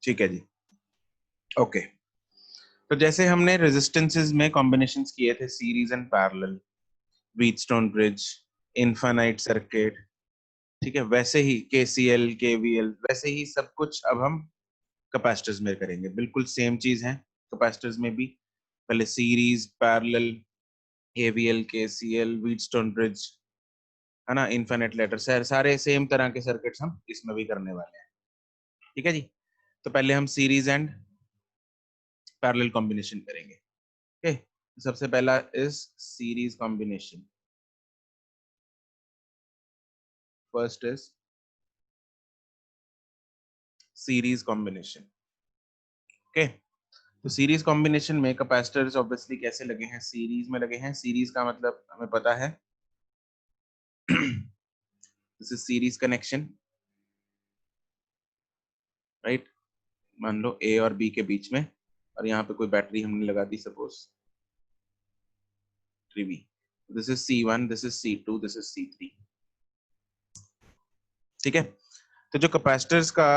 ठीक है जी, ओके। तो जैसे हमने रेजिस्टेंसेस में कॉम्बिनेशंस किए थे, series and parallel, Wheatstone bridge, infinite circuit, ठीक है, वैसे ही केसीएल, केवीएल, वैसे ही सब कुछ अब हम कैपेसिटर्स में करेंगे। बिल्कुल सेम चीज है कैपेसिटर्स में भी। पहले series, parallel, KVL, KCL, Wheatstone bridge, है ना, इनफाइनाइट लैडर, सारे सेम तरह के सर्किट्स हम इसमें भी करने वाले हैं। ठीक है जी। तो पहले हम सीरीज एंड पैरेलल कॉम्बिनेशन करेंगे। ओके, सबसे पहला is series combination. First is series combination. Okay, तो सीरीज कॉम्बिनेशन में कैपेसिटर्स ऑब्वियसली कैसे लगे हैं, सीरीज में लगे हैं। सीरीज का मतलब हमें पता है, this is series connection, right. मान लो ए और बी के बीच में, और यहाँ पे कोई बैटरी हमने लगा दी, suppose 3V। This is C1, this is C2, this is C3। ठीक है। तो जो कैपेसिटर्स का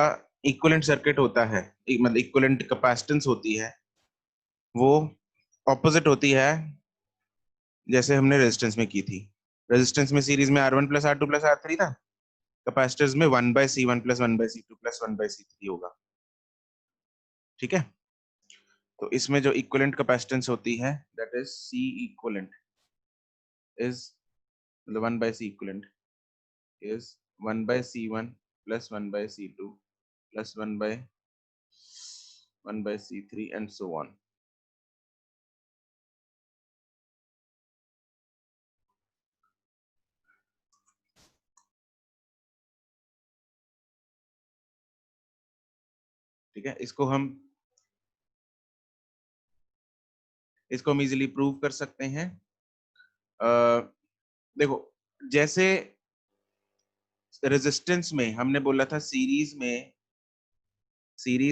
इक्विवेलेंट सर्किट होता है, मतलब इक्विवेलेंट कैपेसिटेंस होती है, वो ऑपोजिट होती है जैसे हमने रेजिस्टेंस में की थी। रेजिस्टेंस में सीरीज में R1 plus R2 plus R3 था, कैपेसिटर्स में 1/C1 plus 1/C2 plus 1/C3 होगा। ठीक है। तो इसमें जो इक्विवेलेंट कैपेसिटेंस होती है, that is C equivalent is, मतलब 1/C equivalent is 1/C1 plus 1/C2 plus 1/C3 and so on. ठीक है, इसको हम इजीली प्रूव कर सकते हैं। देखो, जैसे रेजिस्टेंस में हमने बोला था, सीरीज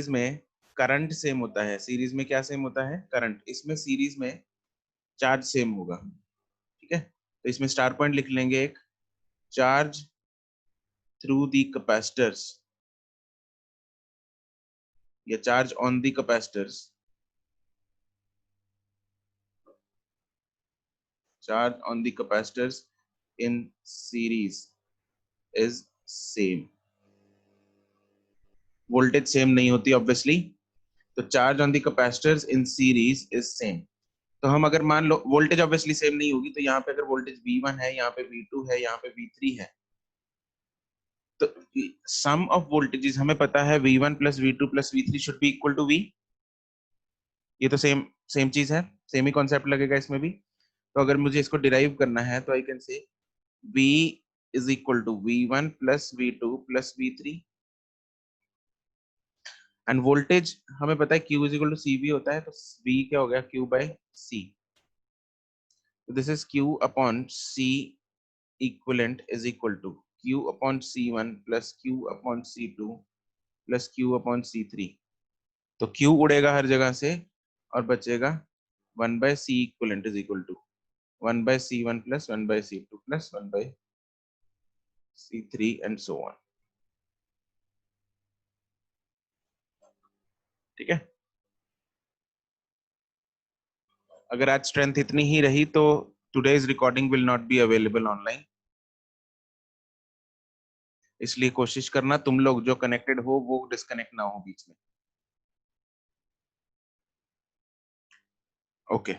में करंट सेम होता है। सीरीज में क्या सेम होता है, करंट। इसमें सीरीज में चार्ज सेम होगा। ठीक है, तो इसमें स्टार पॉइंट लिख लेंगे एक, चार्ज थ्रू दी कैपेसिटर्स या charge on the capacitors, charge on the capacitors in series is same। Voltage same नहीं होती ऑब्वियसली, तो charge on the capacitors in series is same. तो हम अगर मान लो वोल्टेज ऑब्वियसली सेम नहीं होगी, तो यहाँ पे अगर वोल्टेज V1 है, यहाँ पे V2 है, यहाँ पे V3 है, तो सम ऑफ वोल्टेजेस हमें पता है V1 plus V2 plus V3 should be equal to V। ये तो सेम सेम चीज है, सेम ही कॉन्सेप्ट लगेगा इसमें भी। तो अगर मुझे इसको डिराइव करना है, तो I can say V is equal to V1 plus V2 plus V3, end voltage हमें पता है Q is equal to CV होता है, तो V क्या हो गया, Q by C। This is Q upon C equivalent is equal to Q upon C1 plus Q upon C2 plus Q upon C3। तो Q उड़ेगा हर जगह से और बचेगा 1/C equivalent is equal to 1/C1 plus 1/C2 plus 1/C3 and so on। ठीक है। अगर आज स्ट्रेंथ इतनी ही रही तो today's recording will not be available online, इसलिए कोशिश करना तुम लोग जो कनेक्टेड हो वो डिस्कनेक्ट ना हो बीच में। ओके।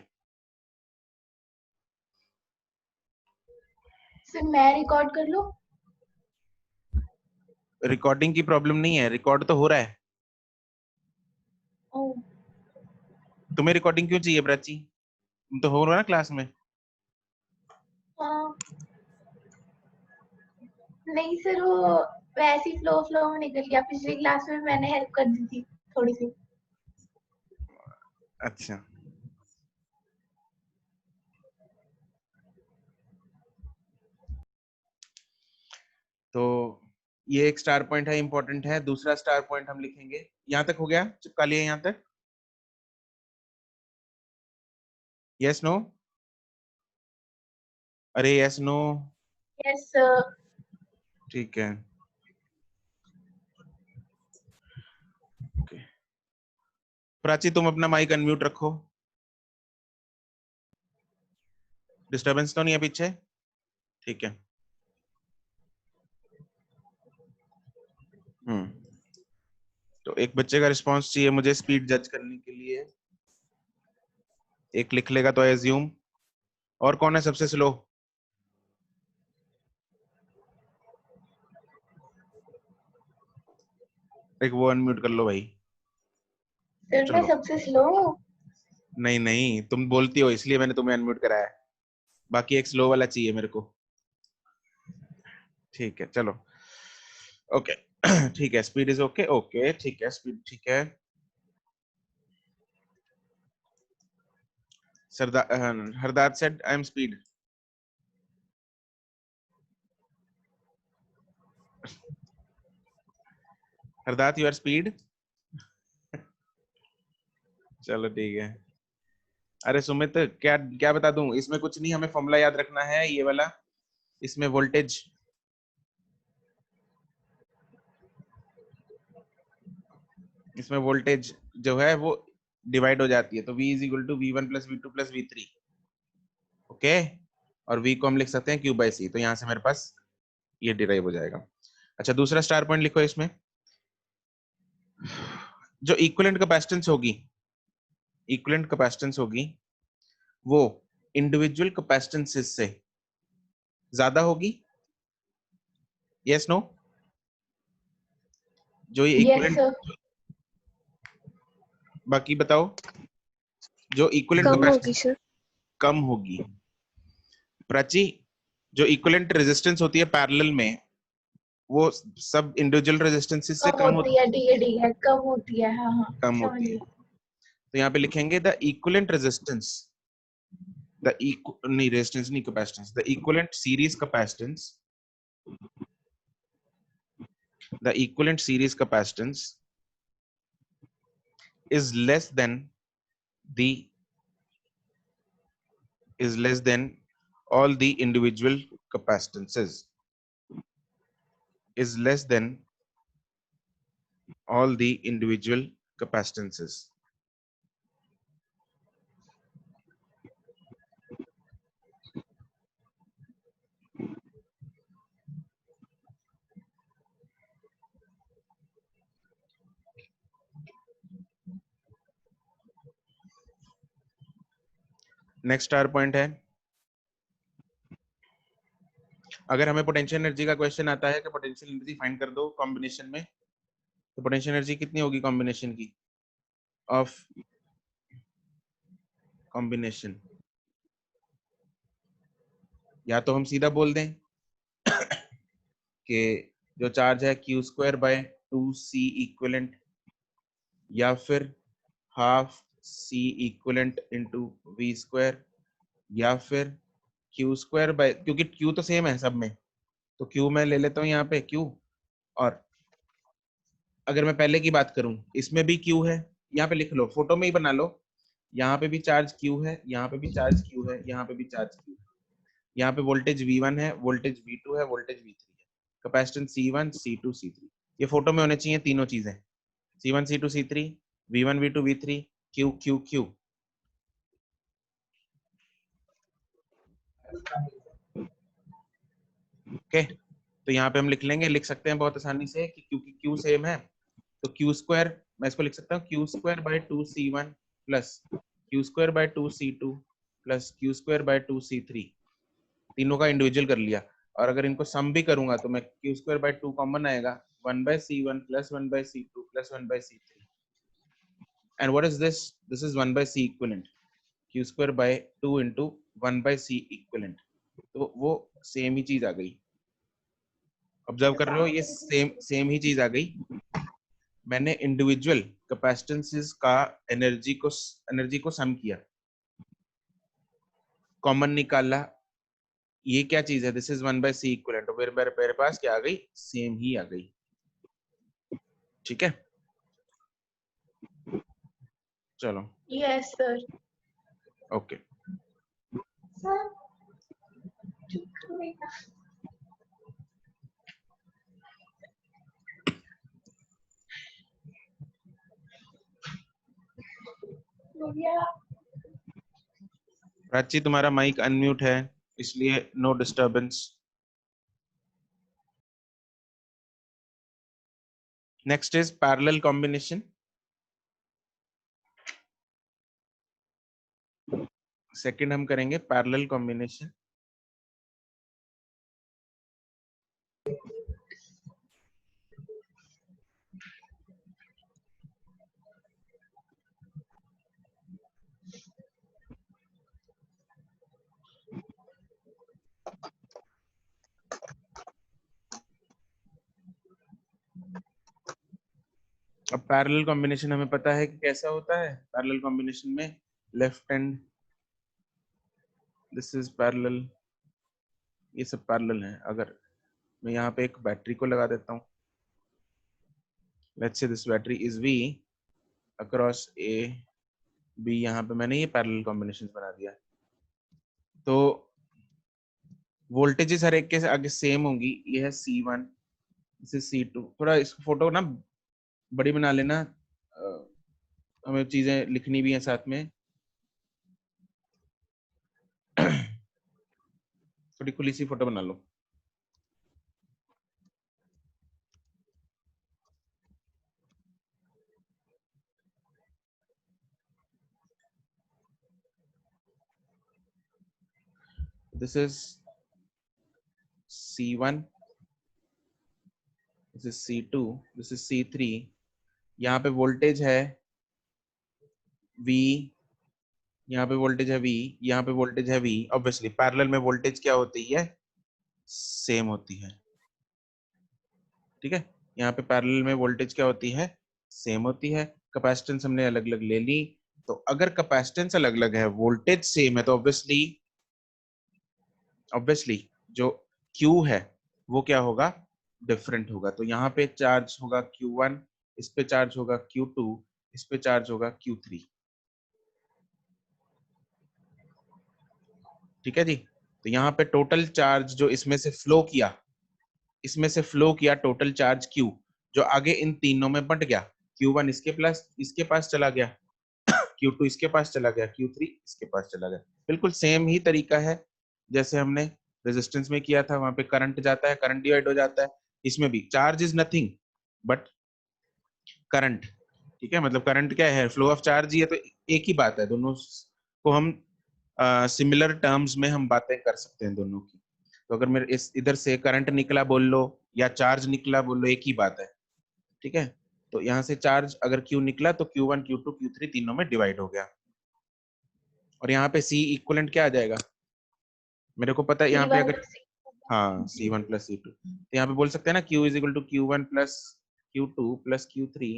सर मैं रिकॉर्ड कर लूं? रिकॉर्डिंग की प्रॉब्लम नहीं है, रिकॉर्ड तो हो रहा है। ओ, तुम्हें रिकॉर्डिंग क्यों चाहिए प्राची, तुम तो हो रहा ना क्लास में। हाँ। नहीं सर, वो वैसे ही फ्लो फ्लो में निकल गया। पिछली क्लास में मैंने हेल्प कर दी थी थोड़ी सी। अच्छा, तो ये एक स्टार पॉइंट है, इंपॉर्टेंट है। दूसरा स्टार पॉइंट हम लिखेंगे, यहाँ तक हो गया, चिपका लिया यहाँ तक, यस नो, अरे यस नो। Yes sir. ठीक है, ओके। प्राची तुम अपना माइक अनम्यूट रखो, डिस्टरबेंस तो नहीं है पीछे? ठीक है। तो एक बच्चे का रिस्पांस चाहिए मुझे स्पीड जज करने के लिए, एक लिख लेगा तो एज्यूम। और कौन है सबसे स्लो? एक वो अनम्यूट कर लो भाई। सर मैं चलो, सबसे स्लो हूँ। नहीं नहीं, तुम बोलती हो इसलिए मैंने तुम्हें अनम्यूट कराया है। बाकी एक स्लो वाला चाहिए मेरे को। ठीक है चलो, ओके। ठीक है, स्पीड इज ओके, ओके ठीक है, स्पीड ठीक है। Sardar Hardar said I am speed. Hardar you are speed. चलो ठीक है। अरे सुमित, क्या क्या बता दूं? इसमें कुछ नहीं, हमें फॉर्मूला याद रखना है ये वाला। इसमें वोल्टेज, इसमें वोल्टेज जो है वो डिवाइड हो जाती है, तो V is equal to V1 plus V2 plus V3। Okay, और V को हम लिख सकते हैं Q बाई C, तो यहां से मेरे पास ये डिराइव हो जाएगा। अच्छा, दूसरा स्टार पॉइंट लिखो इसमें। जो इक्विवेलेंट कैपेसिटेंस होगी, इक्विवेलेंट कैपेसिटेंस होगी वो इंडिविजुअल कैपेसिटेंसेस से ज्यादा होगी। Yes no? जो ये यस इक्विवेलेंट, सर। बाकी बताओ। जो इक्विवेलेंट कम होगी कैपेसिटेंस सर। कम होगी। प्राची, जो इक्विवेलेंट रेजिस्टेंस होती है पैरेलल में, वो सब इंडिविजुअल रेजिस्टेंसेस से कम कम होती है, ठीक है ठीक है, कम होती है, हाँ हाँ कम समझ होती है। गई। तो यहाँ पे लिखेंगे द इक्विवेलेंट रेजिस्टेंस, द नहीं रेजिस्टेंस नहीं, capacitance, the equivalent series capacitance, the equivalent series capacitance is less than the is less than all the individual capacitances, is less than all the individual capacitances. Next star point है, अगर हमें potential energy का question आता है कि potential energy find कर दो combination में, तो पोटेंशियल एनर्जी कितनी होगी कॉम्बिनेशन की, ऑफ कॉम्बिनेशन? या तो हम सीधा बोल दें कि जो चार्ज है Q square by 2C equivalent, या फिर half C equivalent into V square, या फिर क्यू स्क्वायर बाय, क्योंकि क्यू तो सेम है सब में, तो क्यू मैं ले लेता हूँ यहाँ पे क्यू। और अगर मैं पहले की बात करूं, इसमें भी क्यू है, यहाँ पे लिख लो, फोटो में ही बना लो। यहाँ पे भी चार्ज क्यू है, यहाँ पे भी चार्ज क्यू है, यहाँ पे भी चार्ज क्यू है। यहाँ पे वोल्टेज V1 है, वोल्टेज V2 है, वोल्टेज V3 है, कैपेसिटेंस C1 C2 C3। ये फोटो में होने चाहिए तीनों चीजें, C1 C2 C3, V1 V2 V3, Q Q Q। Okay, तो यहाँ पे हम लिख लेंगे, लिख सकते हैं बहुत आसानी से कि क्योंकि क्यू सेम है, तो क्यू स्क्वायर मैं इसको लिख सकता हूँ Q square by 2C1 plus Q square by 2C2 plus Q square by 2C3। तीनों का इंडिविजुअल कर लिया, और अगर इनको सम भी करूंगा तो मैं क्यू स्क्वायर बाय 2 कॉमन आएगा, 1/C1 plus 1/C2 plus 1/C3। And what is this? This is 1/C equivalent, Q square by 2 into 1/C equivalent. तो वो सेम ही चीज आ गई। ऑब्जर्व कर रहे हो, ये सेम सेम ही चीज आ गई। मैंने इंडिविजुअल कैपेसिटेंसेस का एनर्जी को सम किया, कॉमन निकाला, ये क्या चीज है? दिस इज 1/C इक्विवेलेंट, तो मेरे पास क्या आ गई? सेम ही आ गई। ठीक है, चलो यस सर। ओके। सर गया। प्राची तुम्हारा माइक अनम्यूट है, इसलिए no disturbance. Next is parallel combination. Second हम करेंगे पैरेलल कॉम्बिनेशन। अब पैरेलल कॉम्बिनेशन हमें पता है कि कैसा होता है। पैरेलल कॉम्बिनेशन में left hand, this is parallel, ये सब पैरेलल है। अगर मैं यहाँ पे एक बैटरी को लगा देता हूँ, let's say this battery is V across A B, यहाँ पे मैंने ये पैरेलल कॉम्बिनेशन बना दिया। तो वोल्टेजेस हर एक के आगे सेम होंगी। ये है C1, दिस इज C2। थोड़ा इस फोटो ना बड़ी बना लेना, हमें चीजें लिखनी भी है साथ में। थोड़ी खुली सी फोटो बना लो। This is C1, this is C2, this is C3। यहाँ पे वोल्टेज है V, यहाँ पे वोल्टेज है V, यहाँ पे वोल्टेज है V। ऑब्वियसली पैरेलल में वोल्टेज क्या होती है, सेम होती है। ठीक है, यहाँ पे पैरेलल में वोल्टेज क्या होती है, सेम होती है। कैपेसिटेंस हमने अलग अलग ले ली। तो अगर कैपेसिटेंस अलग अलग है, वोल्टेज सेम है, तो ऑब्वियसली जो Q है वो क्या होगा, डिफरेंट होगा। तो यहाँ पे चार्ज होगा Q1, इस पे चार्ज होगा Q2, इस पे चार्ज होगा Q3। ठीक है जी। तो यहाँ पे टोटल चार्ज जो इसमें से फ्लो किया, टोटल चार्ज Q, जो आगे इन तीनों में बंट गया। Q1 इसके पास चला गया, Q2 इसके पास चला गया, Q3 इसके पास चला गया। बिल्कुल सेम ही तरीका है जैसे हमने रेजिस्टेंस में किया था। वहां पे करंट जाता है, करंट डिवाइड हो जाता है। इसमें भी charge is nothing but current. ठीक है, मतलब करंट क्या है, फ्लो ऑफ चार्ज ही है। तो एक ही बात है, दोनों को हम सिमिलर टर्म्स में हम बातें कर सकते हैं दोनों की। तो अगर मेरे इस इधर से करंट निकला बोल लो या चार्ज निकला बोल लो, एक ही बात है। ठीक है, तो यहाँ से चार्ज अगर Q निकला तो Q1 Q2 Q3 तीनों में डिवाइड हो गया। और यहाँ पे C इक्वलेंट क्या आ जाएगा, मेरे को पता है यहाँ पे C1 अगर, हाँ C1 प्लस C2, तो यहाँ पे बोल सकते हैं ना Q is equal to Q1 plus Q2 plus Q3।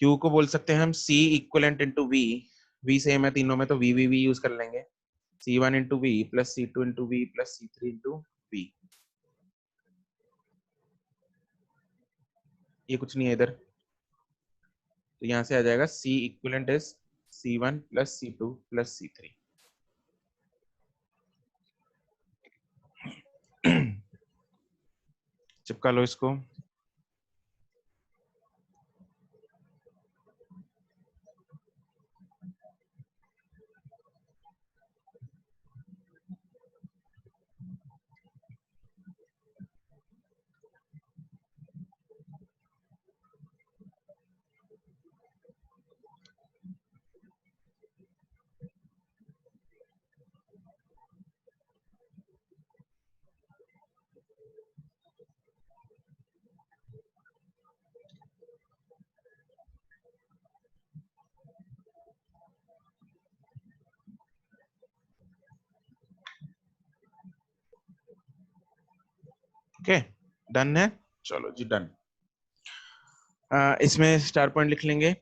Q को बोल सकते हैं हम C equivalent into V same है तीनों में, तो V यूज कर लेंगे। C1 into V plus C2 into V plus C3 into V। ये कुछ नहीं है इधर, तो यहाँ से आ जाएगा C equivalent is C1 plus C2 plus C3। चिपका लो इसको। ओके, डन है। चलो जी डन। इसमें स्टार पॉइंट लिख लेंगे।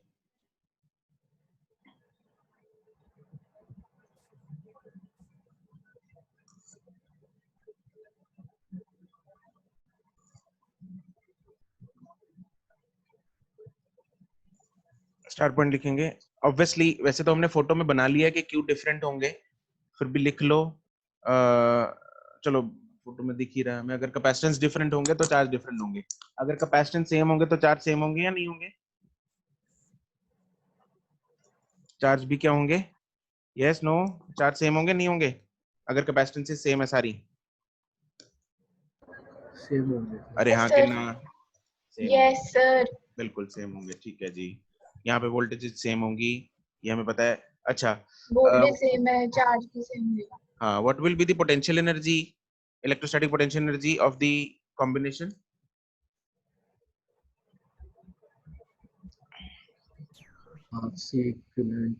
स्टार पॉइंट लिखेंगे। ऑब्वियसली वैसे तो हमने फोटो में बना लिया है कि क्यू डिफरेंट होंगे, फिर भी लिख लो। चलो फोटो में दिख ही रहा है हमें, अगर कैपेसिटेंस डिफरेंट होंगे तो चार्ज डिफरेंट होंगे। अगर कैपेसिटेंस सेम होंगे तो चार्ज सेम होंगे या नहीं होंगे। चार्ज भी क्या होंगे? यस नो, चार्ज सेम होंगे नहीं होंगे अगर कैपेसिटेंस सेम है सारी? सेम होंगे। अरे हाँ कि ना, सेम होंगे, यस सर। बिल्कुल सेम होंगे। ठीक है जी, यहाँ पे वोल्टेज सेम होंगी, ये हमें पता है। अच्छा, वोल्टेज सेम है, चार्ज भी सेम होगा। हाँ, what will be the potential energy, electrostatic potential energy of the combination? Half C equivalent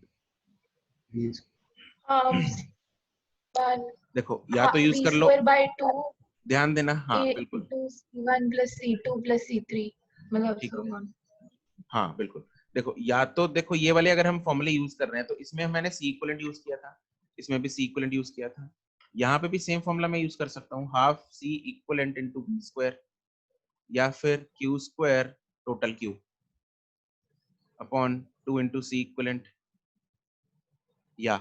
v half one, देखो या तो यूज v कर लो, स्क्वायर बाय 2 ध्यान देना, हाँ a बिल्कुल into c1 plus c2 plus c3, मतलब ठीक so है, on। हाँ बिल्कुल। देखो या तो देखो ये वाले अगर हम फॉर्मूले यूज कर रहे हैं तो इसमें मैंने सी इक्विवेलेंट यूज किया था, इसमें भी सी इक्विवेलेंट यूज किया था, यहाँ पे भी सेम फॉर्मूला मैं यूज कर सकता हूँ, half C equivalent into B square, या फिर Q square total Q upon 2 into C equivalent, या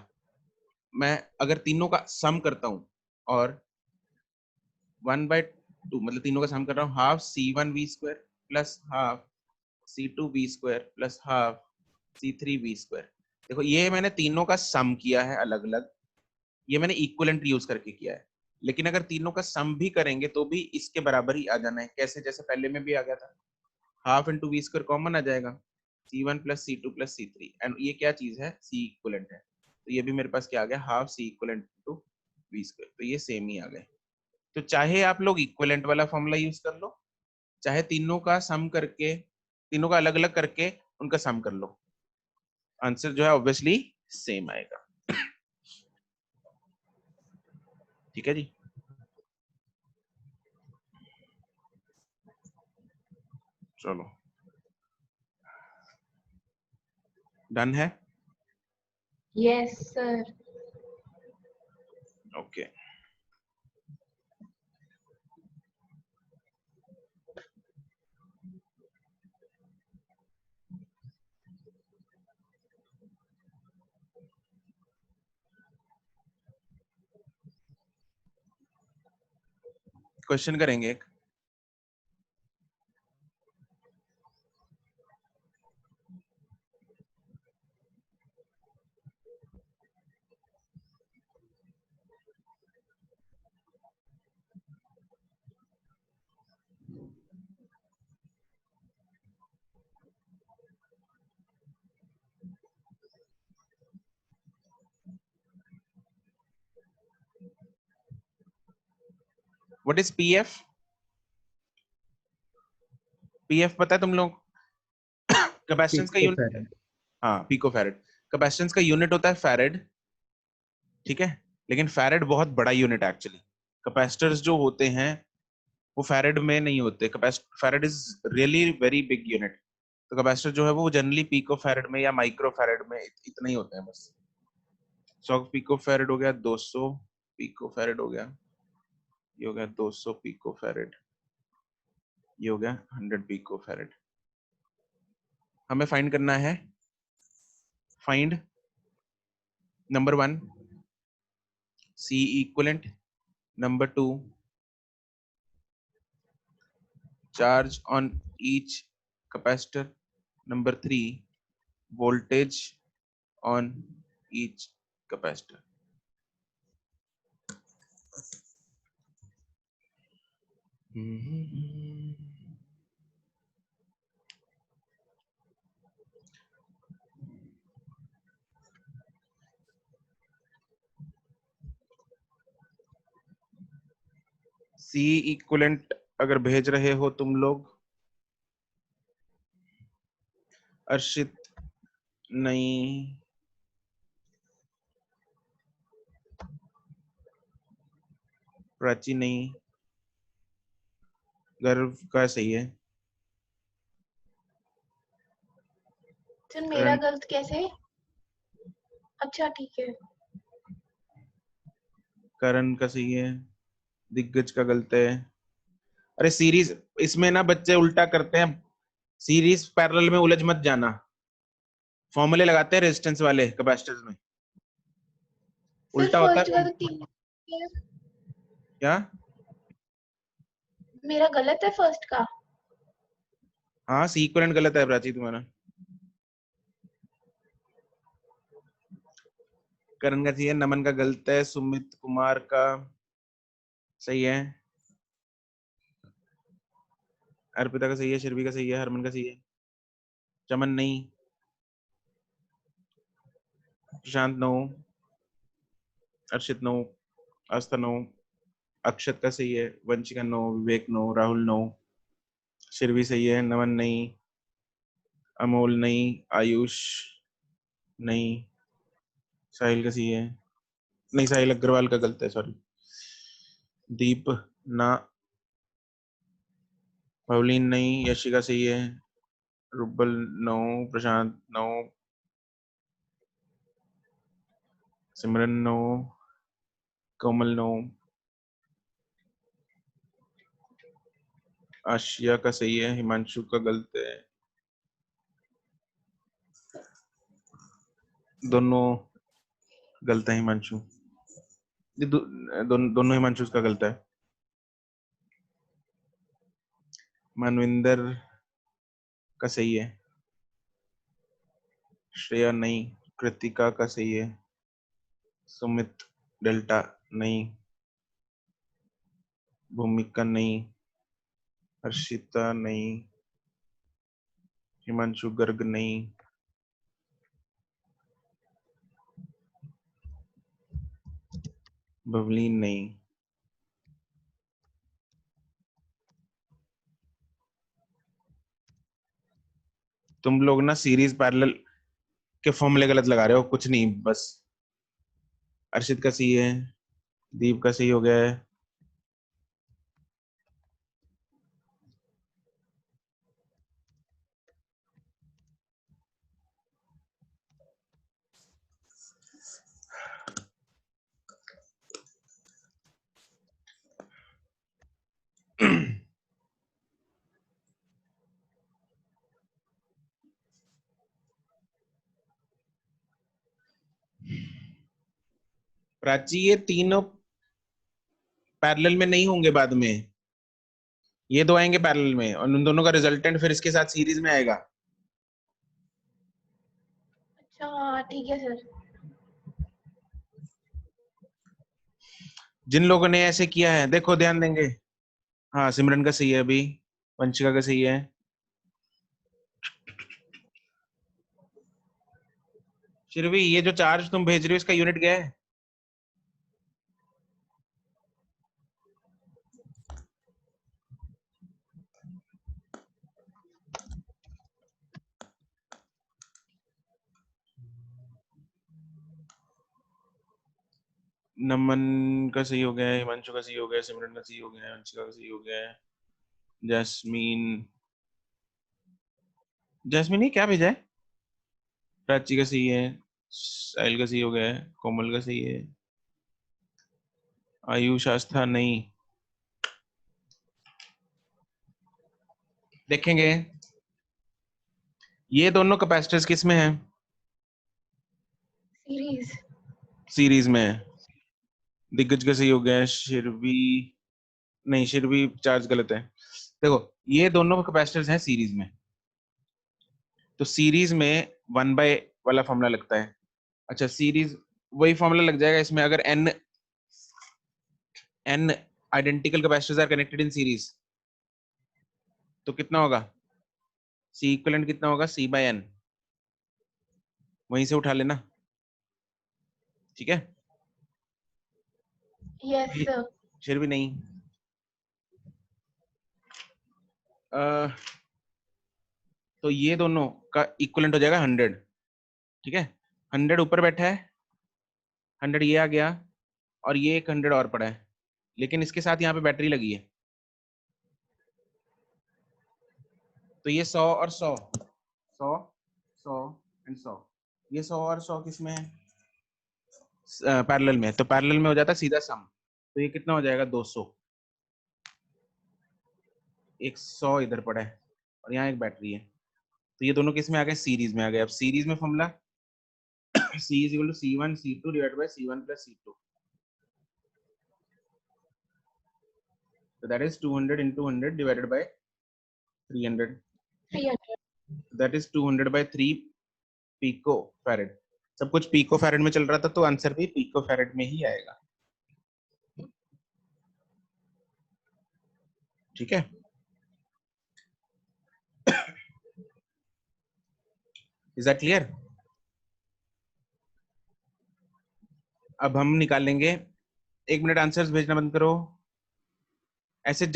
मैं अगर तीनों का सम करता हूँ और 1/2 मतलब तीनों का सम कर रहा हूँ, half c1 v square plus half c2 v square plus half c3 v square. देखो ये मैंने तीनों का सम किया है अलग अलग, ये मैंने इक्विवेलेंट यूज करके किया है, लेकिन अगर तीनों का सम भी करेंगे तो भी इसके बराबर ही आ जाना है। कैसे? जैसे पहले में भी आ गया था, half into V square common आ जाएगा, c1 plus c2 plus c3, and ये क्या चीज है? सी इक्विवेलेंट है, तो ये भी मेरे पास क्या आ गया? Half C equivalent into V square, तो ये सेम ही आ गए। तो चाहे आप लोग इक्विवेलेंट वाला फॉर्मूला यूज कर लो, चाहे तीनों का सम करके, तीनों का अलग अलग करके उनका सम कर लो, आंसर जो है ऑब्वियसली सेम आएगा। ठीक है जी, चलो डन है। Yes sir. ओके, क्वेश्चन करेंगे एक। What is PF? पीएफ पता है तुम लोग? कैपेसिटेंस का यूनिट है। पिकोफैरेड। हाँ, पिकोफैरेड। कैपेसिटेंस का यूनिट होता है फैरेड, ठीक है, लेकिन फैरेड बहुत बड़ा यूनिट है एक्चुअली। कैपेसिटर्स जो होते हैं वो फैरेड में नहीं होते, farad is really very big unit. तो कैपेसिटर जो है वो जनरली पिको फैरेड में या माइक्रो फैरेड में इतना ही होते हैं बस। 100 पिको फैरेड हो गया, 200 पिको फैरेड हो गया, ये हो गया 200 पिको फैरेड, ये हो गया 100 पिको फैरेड। हमें फाइंड करना है, find number 1 C equivalent, number 2 charge on each capacitor, number 3 voltage on each capacitor। C equivalent अगर भेज रहे हो तुम लोग, अर्षित नहीं, प्राची नहीं, गर्व का सही है, सर मेरा करण, गलत कैसे? अच्छा ठीक है। करण का सही है, दिग्गज का गलत है। अरे सीरीज, इसमें ना बच्चे उल्टा करते हैं, सीरीज पैरेलल में उलझ मत जाना, फॉर्मूले लगाते हैं रेजिस्टेंस वाले कैपेसिटर्स में, सर उल्टा होता फर्स्ट का है। तो 3 है, क्या? मेरा गलत है फर्स्ट का। हाँ, सी इक्विवेलेंट गलत है प्राची तुम्हारा। करण का सही है, नमन का गलत है, सुमित कुमार का सही है, अर्पिता का सही है, शिरवी का सही है, हरमन का सही है, चमन नहीं, प्रशांत नो, अर्शित नो, आस्था नो, अक्षत का सही है, वंशिका नो, विवेक नो, राहुल नो, शिरवी सही है, नमन नहीं, अमोल नहीं, आयुष नहीं, साहिल का सही है, नहीं साहिल अग्रवाल का गलत है, सॉरी, दीप ना, पवलीन नहीं, यशिका सही है, रुबल नो, प्रशांत नो, सिमरन नो, कोमल नो, आशिया का सही है, हिमांशु का गलत है, दोनों गलत है, हिमांशु दोनों हिमांशु का गलत है, मनविंदर का सही है, श्रेया नहीं, कृतिका का सही है, सुमित डेल्टा नहीं, भूमिका नहीं, हर्षिता नहीं, हिमांशु गर्ग नहीं, बबलीन नहीं। तुम लोग ना सीरीज पैरेलल के फॉर्मूले गलत लगा रहे हो, कुछ नहीं, बस अर्षित का सही है, दीप का सही हो गया है, प्राची ये तीनों पैरेलल में नहीं होंगे बाद में, ये दो आएंगे पैरेलल में और उन दोनों का रिजल्टेंट फिर इसके साथ सीरीज में आएगा। अच्छा ठीक है सर। जिन लोगों ने ऐसे किया है देखो ध्यान देंगे, हाँ सिमरन का सही है, अभी वंशिका का सही है, शिरवी ये जो चार्ज तुम भेज रहे हो इसका यूनिट क्या है? नमन का सही हो गया है, हिमांशु का सही हो गया है, सिमरन का सही हो गया है, वंशिका का सही हो गया है, जैस्मीन, जैस्मीन ने क्या भेजा है? प्राची का सही है, साहिल का सही हो गया है, कोमल का सही है, आयुष आस्था नहीं, देखेंगे ये दोनों कैपेसिटर्स किस में है? सीरीज। सीरीज में है। दिग्गज का सही हो गया है, शिरवी नहीं, शिरवी चार्ज गलत है। देखो ये दोनों कैपेसिटर्स हैं सीरीज में, तो सीरीज में 1/, वाला फॉर्मूला लगता है। अच्छा सीरीज वही फॉर्मूला लग जाएगा इसमें अगर n identical capacitors are connected in series, तो कितना होगा? सी इक्विवेलेंट कितना होगा? C/n, वहीं से उठा लेना, ठीक है। Yes sir. फिर भी नहीं, तो ये दोनों का इक्विवेलेंट हो जाएगा 100, ठीक है। 100 ऊपर बैठा है, 100 ये आ गया और ये एक 100 और पड़ा है, लेकिन इसके साथ यहाँ पे बैटरी लगी है, तो ये 100 और 100, 100 100 एंड 100, ये 100 और 100 किसमें है? पैरेलल में, तो पैरेलल में हो जाता है सीधा सम, तो ये कितना हो जाएगा? 200, एक 100 इधर पड़ा है और यहाँ एक बैटरी है, तो ये दोनों किस में आ गए? सीरीज में आ गए। अब सीरीज में formula C is equal to C1 C2 divided by C1 plus C2, so that is 200 into 100 divided by 300, 300। that is 200 by 3 pico farad, सब कुछ पीको फैरेड में चल रहा था, तो आंसर भी पीको फैरेड में ही आएगा। ठीक है, इज दैट क्लियर? अब हम निकालेंगे, 1 मिनट आंसर्स भेजना बंद करो। ऐसे it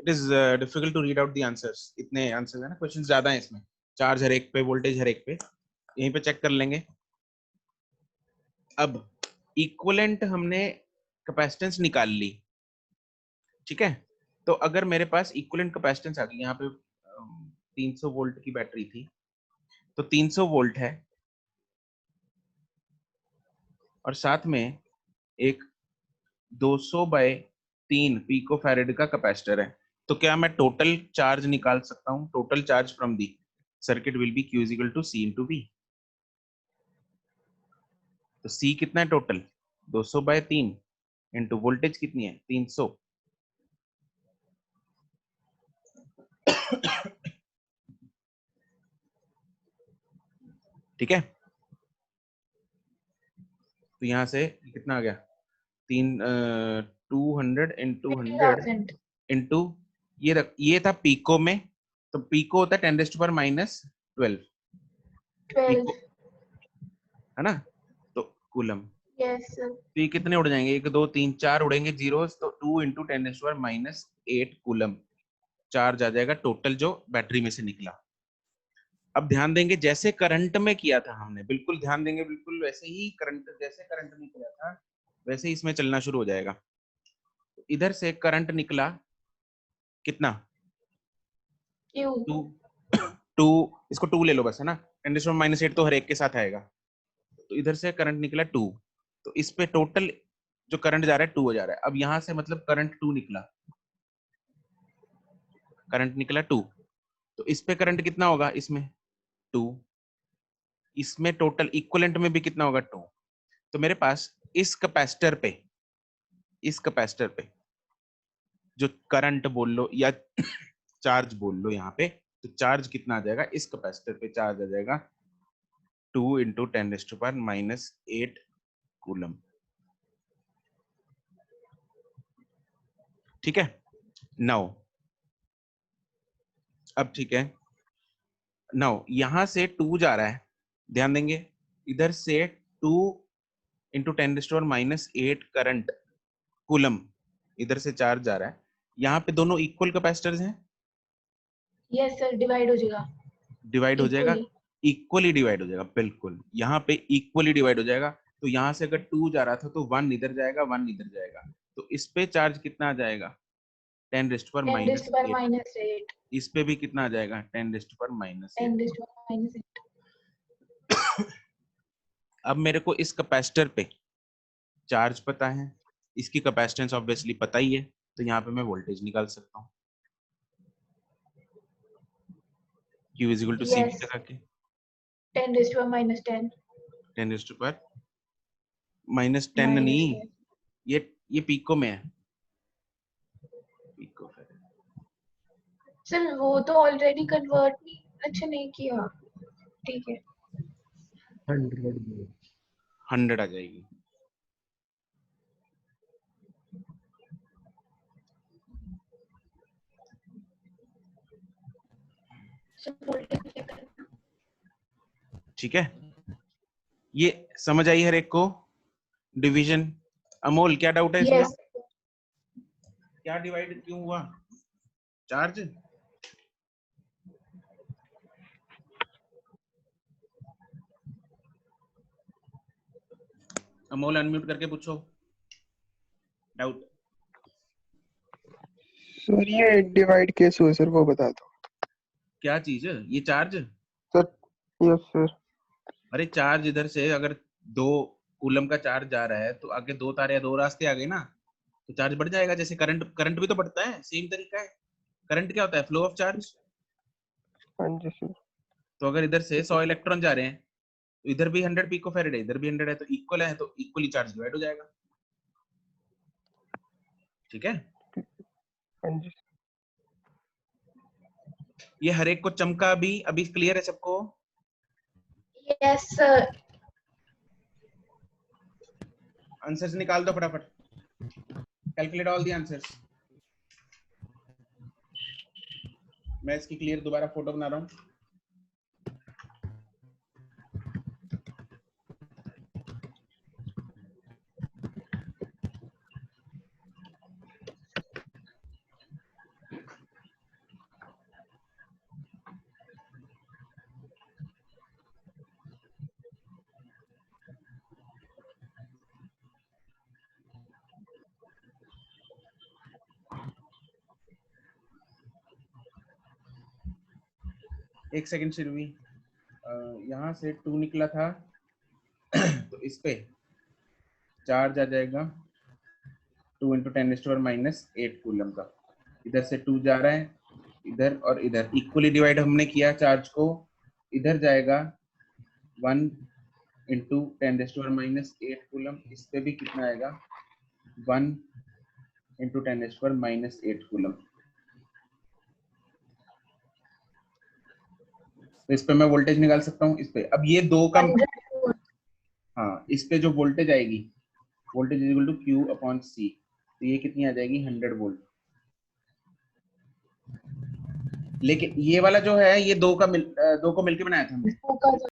is difficult to read out the answers, इतने आंसर्स है ना, क्वेश्चंस ज्यादा है इसमें, चार्ज हर एक पे, वोल्टेज हर एक पे, यहीं पे चेक कर लेंगे। अब इक्विवेलेंट हमने कैपेसिटेंस निकाल ली, ठीक है, तो अगर मेरे पास इक्विवेलेंट कैपेसिटेंस आ गई, यहाँ पे 300 वोल्ट की बैटरी थी, तो 300 वोल्ट है और साथ में एक 200/3 पिको फैरेड का कैपेसिटर है, तो क्या मैं टोटल चार्ज निकाल सकता हूँ? Total charge from the circuit will be Q equal to C into V। तो C कितना है टोटल? 200/3 इंटू वोल्टेज कितनी है? 300। ठीक है, तो यहां से कितना आ गया? 200 इंटू 100 20,000 इंटू ये था पीको में, तो पीको होता है 10⁻⁻12 12 पीको, है ना, तो कूलम। Yes sir. तो ये कितने उड़ जाएंगे? 1 2 3 4 उड़ेंगे जीरोस, तो 2 इंटू 10⁻⁸ कूलम चार्ज आ जाएगा टोटल जो बैटरी में से निकला। अब ध्यान देंगे, जैसे करंट में किया था हमने, बिल्कुल ध्यान देंगे, बिल्कुल वैसे ही करंट, जैसे करंट निकला था वैसे ही इसमें चलना शुरू हो जाएगा। इधर से करंट निकला कितना? क्यू 2 2, इसको 2 ले लो बस, है ना, 10⁻⁸ तो हर एक के साथ आएगा, तो इधर से करंट निकला 2, तो इस पे टोटल जो करंट जा रहा है 2 हो जा रहा है। अब यहां से मतलब करंट 2 निकला, करंट निकला 2, तो इस पे करंट कितना होगा? इसमें 2, इसमें टोटल इक्विवेलेंट में भी कितना होगा? 2। तो मेरे पास इस कैपेसिटर पे, इस कैपेसिटर पे जो करंट बोल लो या चार्ज बोल लो यहाँ पे, तो चार्ज कितना आ जाएगा? इस कैपेसिटर पे चार्ज आ जाएगा 2 इंटू 10⁻⁸ कूलम। ठीक है, नाउ अब ठीक है, नाउ यहां से 2 जा रहा है, ध्यान देंगे, इधर से 2 इंटू 10⁻⁸ करंट कूलम, इधर से चार्ज जा रहा है, यहाँ पे दोनों इक्वल कैपेसिटर्स हैं, यस सर, डिवाइड हो जाएगा डिवाइड हो जाएगा, इक्वली। इक्वली डिवाइड हो जाएगा, बिल्कुल यहाँ पे इक्वली डिवाइड हो जाएगा। तो यहाँ से अगर 2 जा रहा था तो 1 इधर जाएगा, 1 इधर जाएगा, तो इस पे चार्ज कितना आ जाएगा? 10⁻⁻8। 10⁻⁻8 इस पे भी कितना आ जाएगा? 10⁻⁻8। 10⁻⁻8 अब मेरे को इस कैपेसिटर पे चार्ज पता है, इसकी कैपेसिटेंस ऑब्वियसली पता ही है, तो यहाँ पे मैं वोल्टेज निकाल सकता हूँ Q is equal to CV yes लगा के 10⁻10 10⁻10 नहीं, -10 ये पीको में है, पीको फैरेड। सर वो तो ऑलरेडी कन्वर्ट अच्छा नहीं किया। ठीक है 100 में 100 आ जाएगी। सर वोल्टेज चेक करना। ठीक है, ये समझ आई हर एक को डिवीजन? अमोल क्या डाउट है इसमें? यस क्या डिवाइड क्यों हुआ चार्ज? अमोल अनम्यूट करके पूछो डाउट। सर ये डिवाइड कैसे हुआ सर, वो बता दो। क्या चीज? ये चार्ज? Sir yes sir. अरे चार्ज इधर से अगर 2 कूलम का चार्ज जा रहा है, तो आगे 2 तारे या 2 रास्ते आ गए ना, तो चार्ज बढ़ जाएगा। जैसे करंट, करंट भी तो बढ़ता है, सेम तरीका है। करंट क्या होता है? Flow of charge. हाँ जी सर। तो अगर इधर से 100 इलेक्ट्रॉन जा रहे हैं, तो इधर भी 100 पिको फैरेड है, इधर भी 100 है, तो इक्वल है, तो इक्वली चार्ज डिवाइड हो जाएगा। ठीक है, हाँ जी ये हर एक को चमका अभी, अभी क्लियर है सबको? Yes, sir. आंसर्स निकाल दो फटाफट, कैलकुलेट ऑल द आंसर्स। मैं इसकी क्लियर दोबारा फोटो बना रहा हूँ। एक सेकंड शिरवी, यहाँ से 2 निकला था तो इस पे चार्ज आ जाएगा 2 × 10⁻⁻8 कूलम का। इधर से 2 जा रहा है, इधर और इधर इक्वली डिवाइड हमने किया चार्ज को। इधर जाएगा 1 × 10⁻⁸ कूलम। इस पे भी कितना आएगा 1 × 10⁻⁸ कूलम। तो इस पे मैं वोल्टेज निकाल सकता हूँ। इस पे अब ये दो का 100 हाँ, इस पे जो वोल्टेज आएगी, voltage is equal to Q/C, तो ये कितनी आ जाएगी 100 वोल्ट। लेकिन ये वाला जो है ये दो को मिलके बनाया था हमने। का